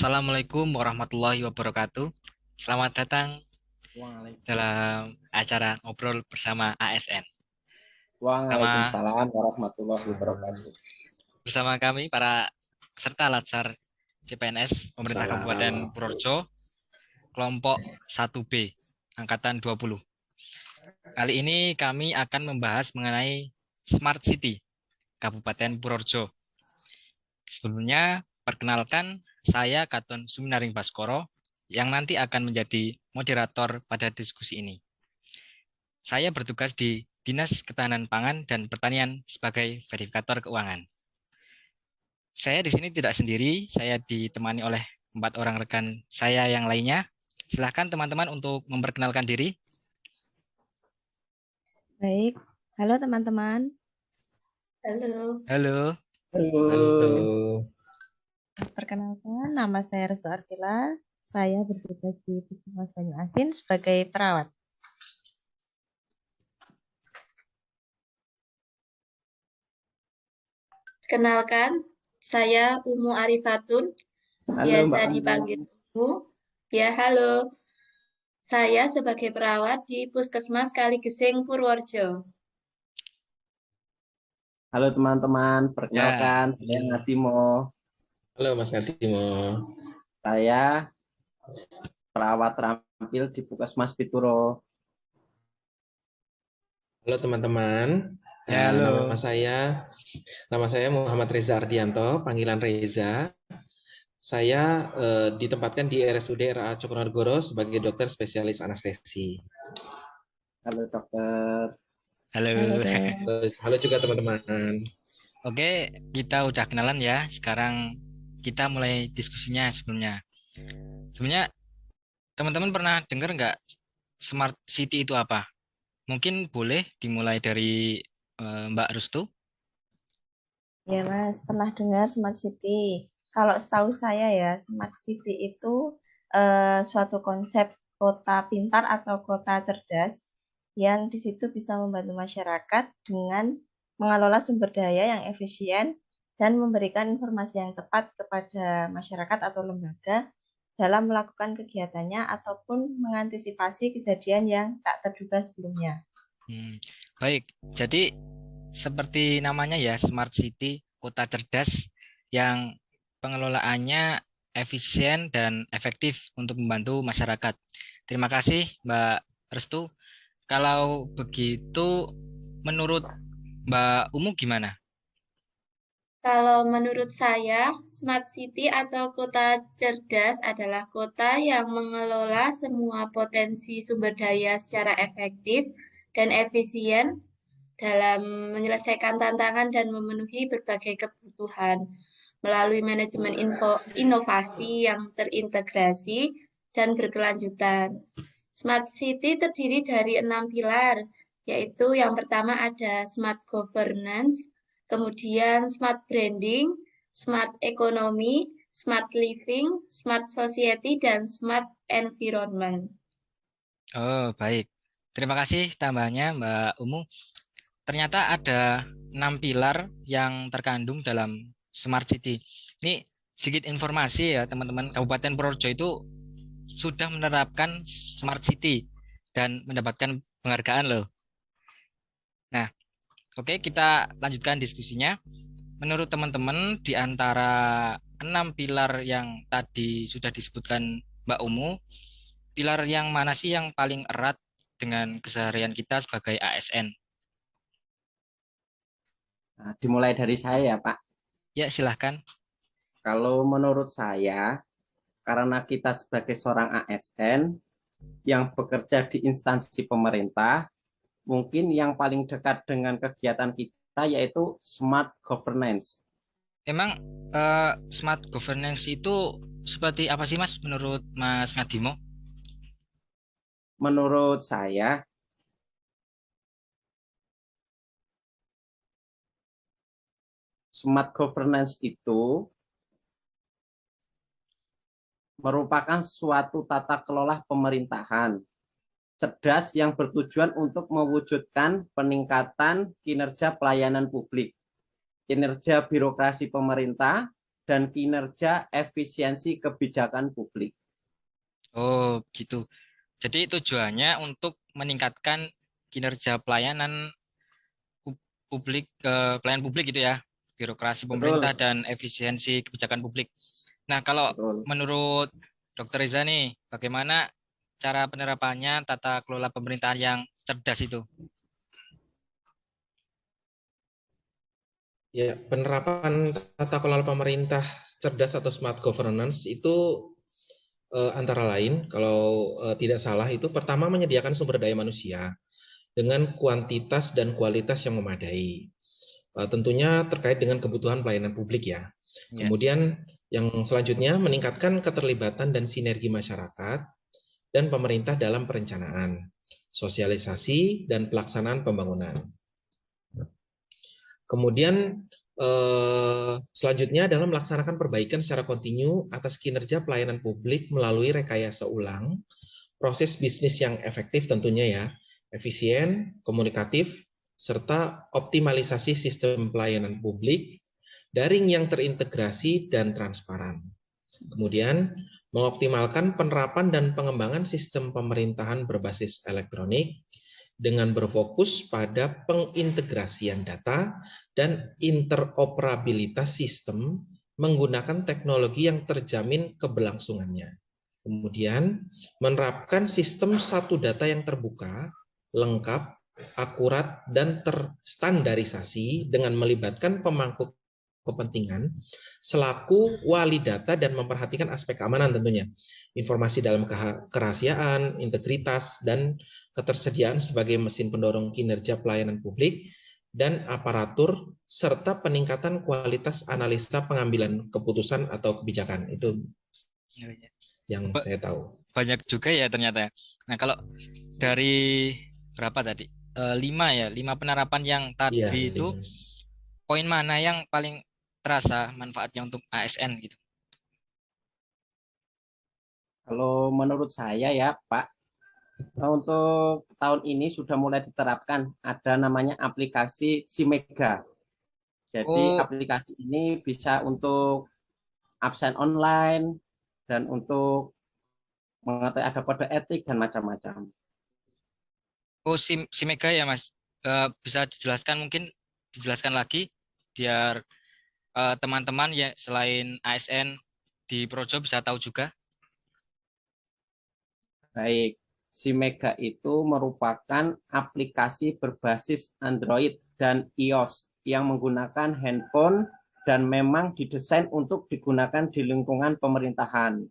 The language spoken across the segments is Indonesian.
Assalamualaikum warahmatullahi wabarakatuh. Selamat datang dalam acara ngobrol bersama ASN. Bersama Waalaikumsalam warahmatullahi wabarakatuh. bersama kami para peserta Latsar CPNS Pemerintah Kabupaten Purworejo, kelompok 1B, angkatan 20. Kali ini kami akan membahas mengenai Smart City Kabupaten Purworejo. Sebelumnya, perkenalkan saya Katon Suminaring Baskoro yang nanti akan menjadi moderator pada diskusi ini. Saya bertugas di Dinas Ketahanan Pangan dan Pertanian sebagai verifikator keuangan. Saya di sini tidak sendiri, saya ditemani oleh 4 orang rekan saya yang lainnya. Silahkan teman-teman untuk memperkenalkan diri. Baik, halo teman-teman. Halo. Halo. Halo. Perkenalkan, nama saya Restu Arkila. Saya bertugas di Puskesmas Banyuasin sebagai perawat. Kenalkan, saya Umu Arifatun, Halo biasa Mbak Umu. dipanggil Umu. Ya, halo. Saya sebagai perawat di Puskesmas Kaligesing, Purworejo. Halo teman-teman, perkenalkan saya Ngatimo. Halo Mas Ngatimo. Saya perawat terampil di Puskesmas Pituro. Halo teman-teman. Halo. Nama saya Muhammad Reza Ardianto, panggilan Reza. Saya ditempatkan di RSUD RA Cokonegoro sebagai dokter spesialis anestesi. Halo dokter. Halo. Halo juga teman-teman. Oke, kita udah kenalan ya. Sekarang kita mulai diskusinya sebelumnya. Sebenarnya teman-teman pernah dengar nggak Smart City itu apa? Mungkin boleh dimulai dari Mbak Restu. Ya Mas, pernah dengar Smart City. Kalau setahu saya ya, Smart City itu suatu konsep kota pintar atau kota cerdas yang di situ bisa membantu masyarakat dengan mengelola sumber daya yang efisien dan memberikan informasi yang tepat kepada masyarakat atau lembaga dalam melakukan kegiatannya ataupun mengantisipasi kejadian yang tak terduga sebelumnya. Baik, jadi seperti namanya ya, Smart City, kota cerdas yang pengelolaannya efisien dan efektif untuk membantu masyarakat. Terima kasih Mbak Restu. Kalau begitu, menurut Mbak Umu gimana? Kalau menurut saya, Smart City atau kota cerdas adalah kota yang mengelola semua potensi sumber daya secara efektif dan efisien dalam menyelesaikan tantangan dan memenuhi berbagai kebutuhan melalui manajemen inovasi yang terintegrasi dan berkelanjutan. Smart City terdiri dari 6 pilar, yaitu yang pertama ada Smart Governance, kemudian Smart Branding, Smart Economy, Smart Living, Smart Society, dan Smart Environment. Oh, baik. Terima kasih tambahannya Mbak Umu. Ternyata ada 6 pilar yang terkandung dalam Smart City. Ini sedikit informasi ya teman-teman, Kabupaten Purworejo itu sudah menerapkan Smart City dan mendapatkan penghargaan loh. Nah, oke, kita lanjutkan diskusinya. Menurut teman-teman, di antara 6 pilar yang tadi sudah disebutkan Mbak Umu, pilar yang mana sih yang paling erat dengan keseharian kita sebagai ASN? Nah, dimulai dari saya, Pak. Ya, silahkan. Kalau menurut saya, karena kita sebagai seorang ASN yang bekerja di instansi pemerintah, mungkin yang paling dekat dengan kegiatan kita yaitu smart governance. Emang smart governance itu seperti apa sih Mas menurut Mas Ngadimo? Menurut saya, smart governance itu merupakan suatu tata kelola pemerintahan cerdas yang bertujuan untuk mewujudkan peningkatan kinerja pelayanan publik, kinerja birokrasi pemerintah, dan kinerja efisiensi kebijakan publik. Oh, gitu. Jadi tujuannya untuk meningkatkan kinerja pelayanan publik, pelayanan publik gitu ya, birokrasi pemerintah Betul, dan efisiensi kebijakan publik. Nah, kalau betul. menurut Dr. Reza nih, bagaimana cara penerapannya tata kelola pemerintahan yang cerdas itu? Ya, penerapan tata kelola pemerintah cerdas atau smart governance itu antara lain, kalau tidak salah itu pertama menyediakan sumber daya manusia dengan kuantitas dan kualitas yang memadai. Tentunya terkait dengan kebutuhan pelayanan publik ya. Ya. Kemudian yang selanjutnya meningkatkan keterlibatan dan sinergi masyarakat dan pemerintah dalam perencanaan, sosialisasi, dan pelaksanaan pembangunan. Kemudian selanjutnya adalah melaksanakan perbaikan secara kontinu atas kinerja pelayanan publik melalui rekayasa ulang, proses bisnis yang efektif tentunya ya, efisien, komunikatif, serta optimalisasi sistem pelayanan publik, daring yang terintegrasi dan transparan. Kemudian, mengoptimalkan penerapan dan pengembangan sistem pemerintahan berbasis elektronik dengan berfokus pada pengintegrasian data dan interoperabilitas sistem menggunakan teknologi yang terjamin keberlangsungannya. Kemudian, menerapkan sistem satu data yang terbuka, lengkap, akurat, dan terstandarisasi dengan melibatkan pemangku kepentingan selaku wali data dan memperhatikan aspek keamanan tentunya. Informasi dalam kerahasiaan, integritas, dan ketersediaan sebagai mesin pendorong kinerja pelayanan publik dan aparatur serta peningkatan kualitas analisa pengambilan keputusan atau kebijakan. Itu yang Ba- saya tahu. Banyak juga ya ternyata. Nah, kalau dari berapa tadi? 5 ya, 5 penerapan yang Iya, tadi itu, 5. poin mana yang paling terasa manfaatnya untuk ASN gitu? Kalau menurut saya ya, Pak, untuk tahun ini sudah mulai diterapkan ada namanya aplikasi Simega. Jadi Oh, aplikasi ini bisa untuk absen online dan untuk mengetahui ada kode etik dan macam-macam. oh, si Mega ya Mas. Bisa dijelaskan, mungkin dijelaskan lagi biar teman-teman ya selain ASN di Projo bisa tahu juga. Baik, Simega itu merupakan aplikasi berbasis Android dan iOS yang menggunakan handphone dan memang didesain untuk digunakan di lingkungan pemerintahan.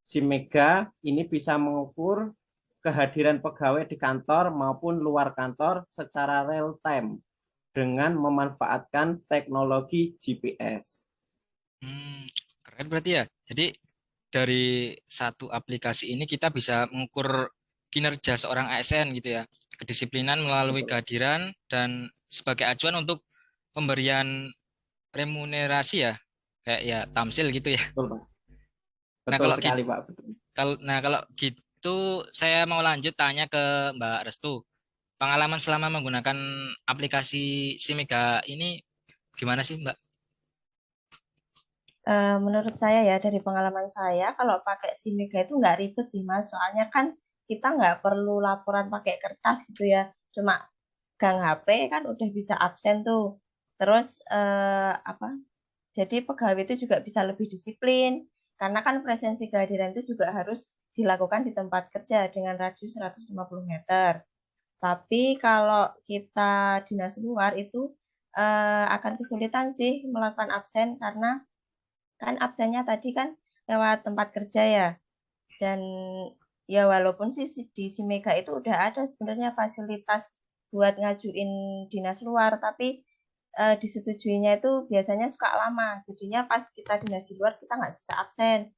Simega ini bisa mengukur kehadiran pegawai di kantor maupun luar kantor secara real time dengan memanfaatkan teknologi GPS. Hmm, keren berarti ya. Jadi dari satu aplikasi ini kita bisa mengukur kinerja seorang ASN gitu ya. Kedisiplinan melalui Betul, kehadiran dan sebagai acuan untuk pemberian remunerasi ya. Kayak ya tamsil gitu ya. betul, Pak. Nah, Betul kalau gitu sekali, Pak. Betul. kalau gitu saya mau lanjut tanya ke Mbak Restu. Pengalaman selama menggunakan aplikasi Simega ini gimana sih, Mbak? Menurut saya ya, dari pengalaman saya, kalau pakai Simega itu nggak ribet sih, Mas. Soalnya kan kita nggak perlu laporan pakai kertas gitu ya. Cuma gang HP kan udah bisa absen tuh. Terus apa? Jadi pegawai itu juga bisa lebih disiplin, karena kan presensi kehadiran itu juga harus dilakukan di tempat kerja dengan radius 150 meter. Tapi kalau kita dinas luar itu akan kesulitan sih melakukan absen karena kan absennya tadi kan lewat tempat kerja ya. Dan ya walaupun sih di Simega itu udah ada sebenarnya fasilitas buat ngajuin dinas luar, tapi disetujuinya itu biasanya suka lama. Jadinya pas kita dinas di luar kita nggak bisa absen.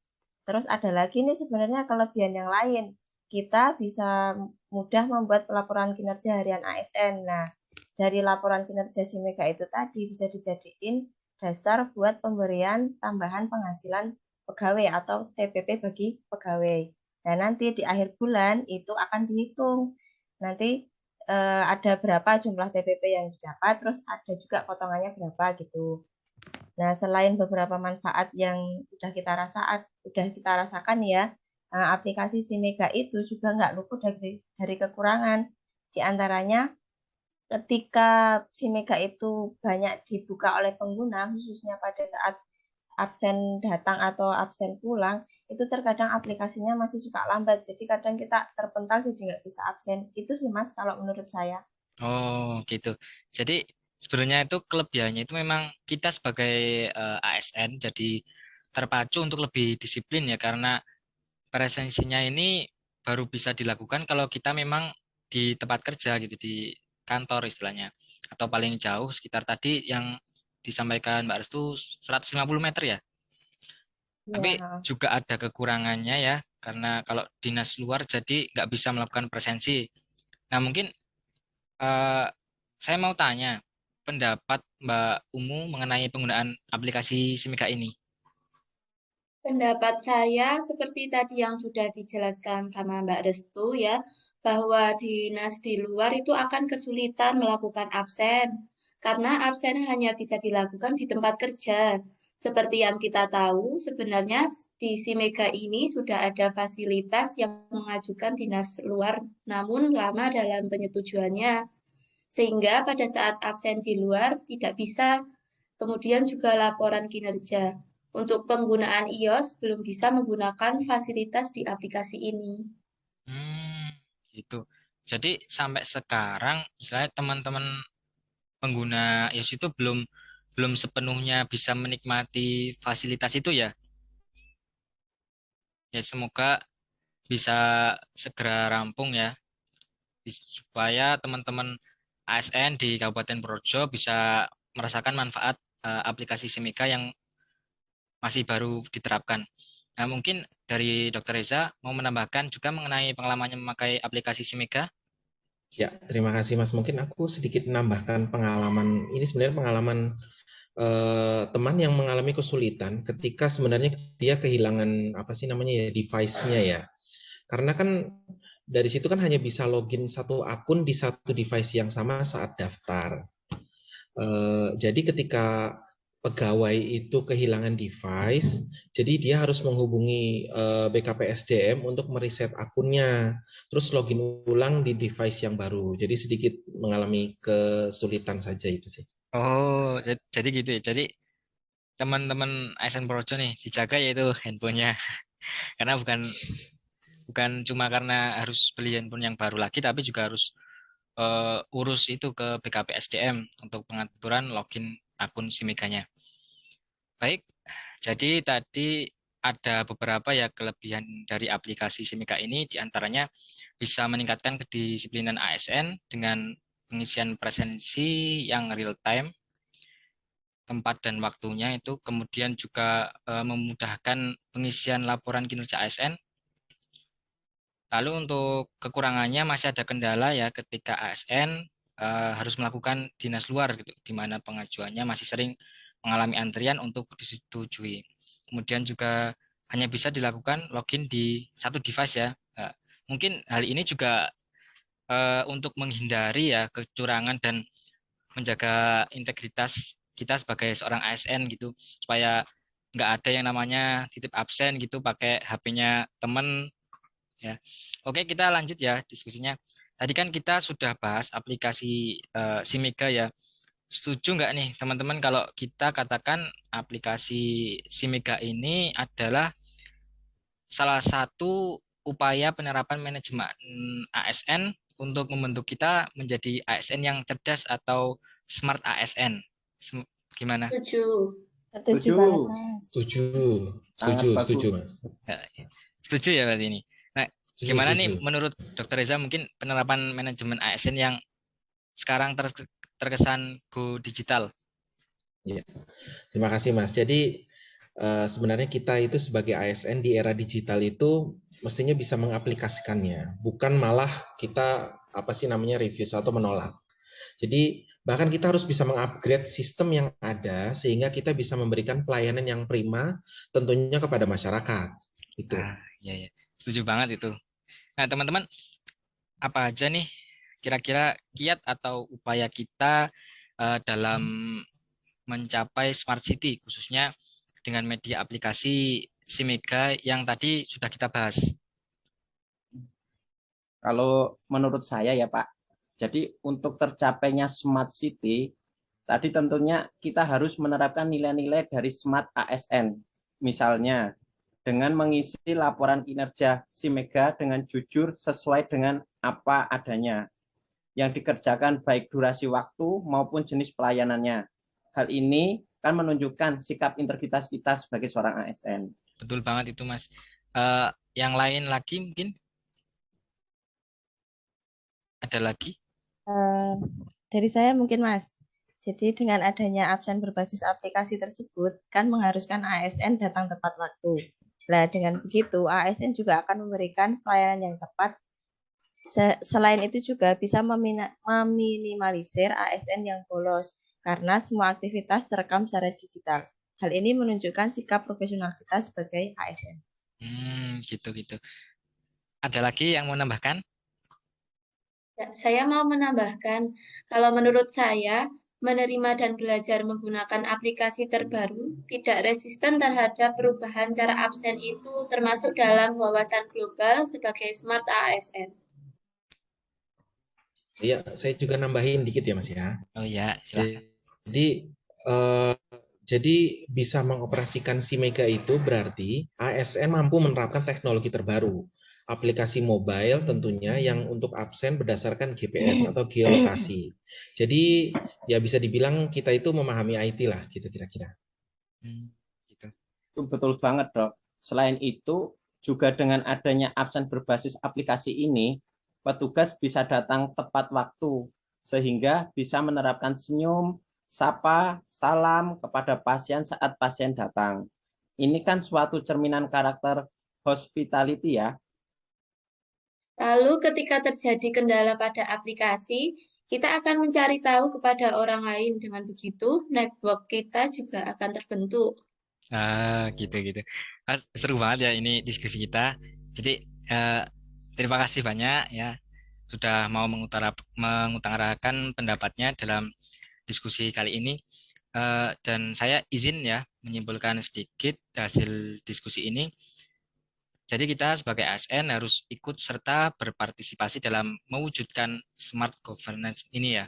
Terus ada lagi nih sebenarnya kelebihan yang lain. Kita bisa mudah membuat laporan kinerja harian ASN. Nah, dari laporan kinerja Simega itu tadi bisa dijadiin dasar buat pemberian tambahan penghasilan pegawai atau TPP bagi pegawai. Nah, nanti di akhir bulan itu akan dihitung. Nanti ada berapa jumlah TPP yang didapat, terus ada juga potongannya berapa gitu. Nah, selain beberapa manfaat yang udah kita rasakan ya, aplikasi Si Mega itu juga nggak luput dari kekurangan. Di antaranya ketika Si Mega itu banyak dibuka oleh pengguna, khususnya pada saat absen datang atau absen pulang, itu terkadang aplikasinya masih suka lambat. Jadi kadang kita terpental jadi nggak bisa absen. Itu sih Mas kalau menurut saya. Oh, gitu. Jadi sebenarnya itu kelebihannya itu memang kita sebagai ASN jadi terpacu untuk lebih disiplin ya karena presensinya ini baru bisa dilakukan kalau kita memang di tempat kerja gitu di kantor istilahnya atau paling jauh sekitar tadi yang disampaikan Mbak Restu 150 meter ya. Tapi Iya. juga ada kekurangannya ya karena kalau dinas luar jadi nggak bisa melakukan presensi. Nah mungkin eh, saya mau tanya pendapat Mbak Umu mengenai penggunaan aplikasi Simika ini. Pendapat saya seperti tadi yang sudah dijelaskan sama Mbak Restu ya, bahwa dinas di luar itu akan kesulitan melakukan absen, karena absen hanya bisa dilakukan di tempat kerja. Seperti yang kita tahu, sebenarnya di Simega ini sudah ada fasilitas yang mengajukan dinas luar, namun lama dalam penyetujuannya. Sehingga pada saat absen di luar tidak bisa, kemudian juga laporan kinerja. Untuk penggunaan iOS belum bisa menggunakan fasilitas di aplikasi ini. Hmm, gitu. Jadi sampai sekarang misalnya teman-teman pengguna iOS itu belum belum sepenuhnya bisa menikmati fasilitas itu ya. Ya semoga bisa segera rampung ya supaya teman-teman ASN di Kabupaten Projo bisa merasakan manfaat aplikasi Simika yang masih baru diterapkan. Nah, mungkin dari Dr. Reza mau menambahkan juga mengenai pengalamannya memakai aplikasi Simika. Ya, terima kasih Mas. Mungkin aku sedikit menambahkan pengalaman. Ini sebenarnya pengalaman teman yang mengalami kesulitan ketika sebenarnya dia kehilangan apa sih namanya ya device-nya ya. Karena kan dari situ kan hanya bisa login satu akun di satu device yang sama saat daftar. Jadi ketika pegawai itu kehilangan device, jadi dia harus menghubungi BKPSDM untuk mereset akunnya, terus login ulang di device yang baru. Jadi sedikit mengalami kesulitan saja itu sih. Oh, jadi gitu ya. Jadi teman-teman ASN Projo nih dijaga yaitu handphonenya karena bukan bukan cuma karena harus beli handphone yang baru lagi tapi juga harus urus itu ke BKP SDM untuk pengaturan login akun Simikanya. Baik, jadi tadi ada beberapa ya kelebihan dari aplikasi Simika ini, diantaranya bisa meningkatkan kedisiplinan ASN dengan pengisian presensi yang real time, tempat dan waktunya itu, kemudian juga memudahkan pengisian laporan kinerja ASN. Lalu untuk kekurangannya masih ada kendala ya ketika ASN harus melakukan dinas luar gitu, di mana pengajuannya masih sering mengalami antrian untuk disetujui. Kemudian juga hanya bisa dilakukan login di satu device ya. Mungkin hal ini juga untuk menghindari ya kecurangan dan menjaga integritas kita sebagai seorang ASN gitu, supaya nggak ada yang namanya titip absen gitu pakai HP-nya temen ya. Oke, kita lanjut ya diskusinya. Tadi kan kita sudah bahas aplikasi Simika ya. Setuju nggak nih teman-teman kalau kita katakan aplikasi Simika ini adalah salah satu upaya penerapan manajemen ASN untuk membentuk kita menjadi ASN yang cerdas atau smart ASN. Gimana? Setuju. Setuju Setuju. banget, Mas. Setuju, Sangat setuju bagus. Mas. Ya, setuju ya berarti ini. Nah, Setuju, gimana nih setuju. menurut Dr. Reza mungkin penerapan manajemen ASN yang sekarang terkesan go digital? Ya, terima kasih Mas. Jadi sebenarnya kita itu sebagai ASN di era digital itu mestinya bisa mengaplikasikannya, bukan malah kita apa sih namanya review atau menolak. Jadi bahkan kita harus bisa mengupgrade sistem yang ada sehingga kita bisa memberikan pelayanan yang prima tentunya kepada masyarakat. Itu. Ah, iya ya. Setuju banget itu. Nah, teman-teman, apa aja nih kira-kira kiat atau upaya kita dalam mencapai smart city, khususnya dengan media aplikasi Simega yang tadi sudah kita bahas. Kalau menurut saya ya Pak, jadi untuk tercapainya smart city, tadi tentunya kita harus menerapkan nilai-nilai dari smart ASN. Misalnya, dengan mengisi laporan kinerja Simega dengan jujur sesuai dengan apa adanya, yang dikerjakan baik durasi waktu maupun jenis pelayanannya. Hal ini kan menunjukkan sikap integritas kita sebagai seorang ASN. Betul banget itu, Mas. Yang lain lagi mungkin ada lagi? Dari saya mungkin Mas. Jadi dengan adanya absen berbasis aplikasi tersebut kan mengharuskan ASN datang tepat waktu. Nah, dengan begitu ASN juga akan memberikan pelayanan yang tepat. Selain itu juga bisa meminimalisir ASN yang bolos karena semua aktivitas terekam secara digital. Hal ini menunjukkan sikap profesional kita sebagai ASN. Gitu. Ada lagi yang mau nambahkan? Ya, saya mau menambahkan, kalau menurut saya, menerima dan belajar menggunakan aplikasi terbaru tidak resisten terhadap perubahan cara absen itu termasuk dalam wawasan global sebagai smart ASN. Iya, saya juga nambahin dikit ya Mas ya. Oh ya, silahkan. Eh, jadi bisa mengoperasikan Simega itu berarti ASN mampu menerapkan teknologi terbaru. Aplikasi mobile tentunya yang untuk absen berdasarkan GPS atau geolokasi. Jadi ya bisa dibilang kita itu memahami IT lah gitu kira-kira. Gitu. Itu betul banget, Dok. Selain itu, juga dengan adanya absen berbasis aplikasi ini, petugas bisa datang tepat waktu, sehingga bisa menerapkan senyum, sapa, salam kepada pasien saat pasien datang. Ini kan suatu cerminan karakter hospitality ya. Lalu ketika terjadi kendala pada aplikasi, kita akan mencari tahu kepada orang lain. Dengan begitu, network kita juga akan terbentuk. Gitu. Mas, seru banget ya ini diskusi kita. Jadi terima kasih banyak ya sudah mau mengutarakan pendapatnya dalam diskusi kali ini. Dan saya izin ya menyimpulkan sedikit hasil diskusi ini. Jadi kita sebagai ASN harus ikut serta berpartisipasi dalam mewujudkan smart governance ini ya,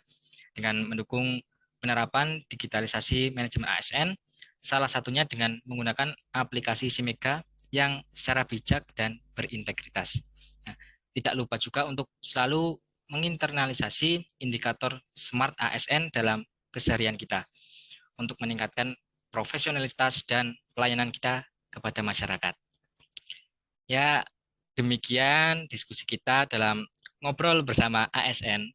dengan mendukung penerapan digitalisasi manajemen ASN, salah satunya dengan menggunakan aplikasi Simega yang secara bijak dan berintegritas. Nah, tidak lupa juga untuk selalu menginternalisasi indikator smart ASN dalam keseharian kita untuk meningkatkan profesionalitas dan pelayanan kita kepada masyarakat. Ya, demikian diskusi kita dalam ngobrol bersama ASN.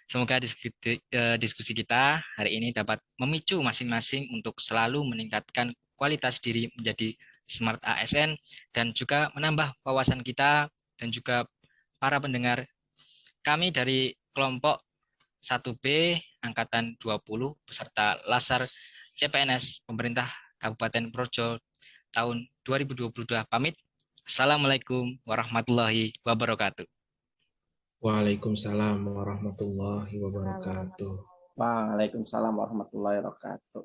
Semoga diskusi kita hari ini dapat memicu masing-masing untuk selalu meningkatkan kualitas diri menjadi smart ASN dan juga menambah wawasan kita dan juga para pendengar. Kami dari kelompok 1B Angkatan 20 beserta Latsar CPNS Pemerintah Kabupaten Purworejo tahun 2022 pamit. Assalamualaikum warahmatullahi wabarakatuh. Waalaikumsalam warahmatullahi wabarakatuh. Waalaikumsalam warahmatullahi wabarakatuh.